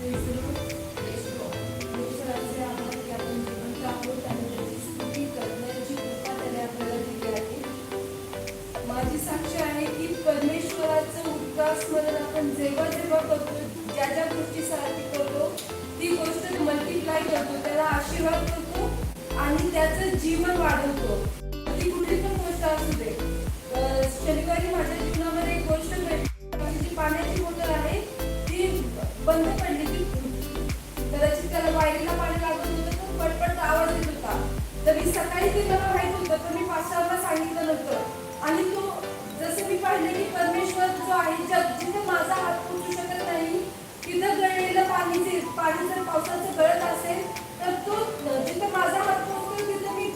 ईश्वराचे आभार की आपण जिवंत आहोत आणि त्याची स्तुती करण्याची कृपा त्याने आपल्याला दिली आहे. माझी साक्ष आहे की परमेश्वराचं उद्गास्मरण आपण जेव्हा जेव्हा करतो, ज्या ज्या गोष्टीसाठी करतो ती गोष्ट मल्टिप्लाय करतो, त्याला आशीर्वाद करतो आणि त्याचं जीवन वाढवतो. ती कुठली पण गोष्ट असू दे. शनिवारी माझ्या जीवनामध्ये एक गोष्ट घडली. जी पाण्याची बॉटल आहे ती बंद पडली. ती कदाचित त्याला वायरीला पाणी लागत होतं तर पटपट आवाज येत होता. तर मी सकाळी ते मला माहित होतं पण मी पास्टरला सांगितलं नव्हतं. आणि तो जसं मी पाहिलं की परमेश्वर जो आहे जिथे माझा हात पोचू शकत नाही तिथं गळलेलं पाणी जर पावसाचं गळत असेल तर तो जिथे माझा हात पोचतो तिथे मी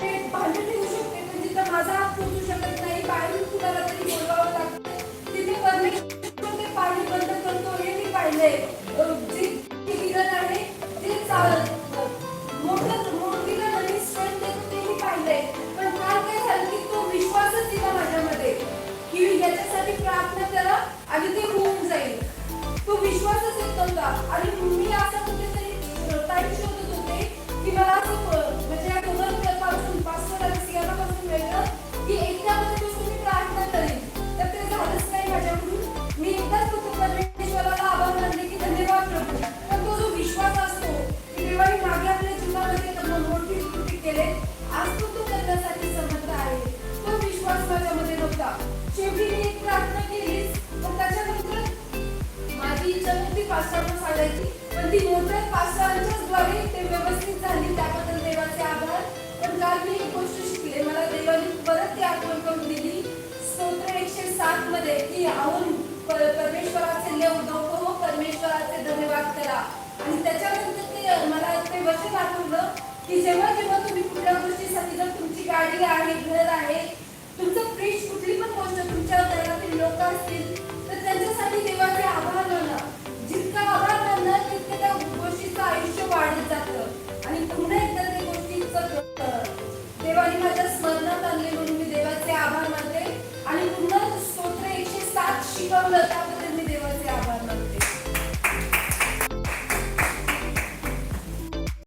ते भांडे ठेवू शकते. पण जिथं माझा हात पोचू शकत नाही बाहेरून कुणाला तरी बोलवावं लागतं तिथे परमेश्वर ते पाणी बंद करतो हे मी पाहिलंय. जी विगत आहे ते मोठीला नवीन स्ट्रेंथ देतो ते मी पाहिलंय. पण काल काय झालं की तो विश्वासच दिला माझ्यामध्ये की याच्यासाठी प्रार्थना करा आणि ते होऊन जाईल. तो विश्वासच येत नव्हता आणि मी असं कुठेतरी टाईम शोधत होते की मला असं म्हणजे या दोघांपासून पास्टर आणि सियानापासून वेगळं की एकट्यामध्ये बसून मी प्रार्थना करेन. तर ते झालंच नाही माझ्याकडून. मी एकदाच फक्त परमेश्वराला आभार मानले की धन्यवाद प्रभू. पण तो जो विश्वास असतो की देवाने मागे आपल्या जीवनामध्ये मोठी कृती केले आज तो करण्यासाठी समर्थ आहे. तो विश्वास माझ्यामध्ये नव्हता. शेवटी मी एक प्रार्थना केलीच पण त्याच्यानंतर माझी इच्छा नव्हती पास्टरला सांगायची पण ती मोठ्या पास्टरांच्याच द्वारे ते व्यवस्थित झाली. त्याबद्दल देवाचे आभार. पण काल मी एक गोष्ट शिकले. मला देवाने परत ती आठवण करून दिली स्तोत्र 107 मध्ये की आहून परमेश्वराचे डोकं हो परमेश्वराचे धन्यवाद करा. आणि त्याच्यानंतर ते मला ते वचन आठवलं की जेव्हा जेव्हा तुम्ही कुठल्या गोष्टीसाठी जर तुमची गाडी आहे घर आहे तुमचं फ्रीज कुठली पण गोष्ट तुमच्या घरातील लोक असतील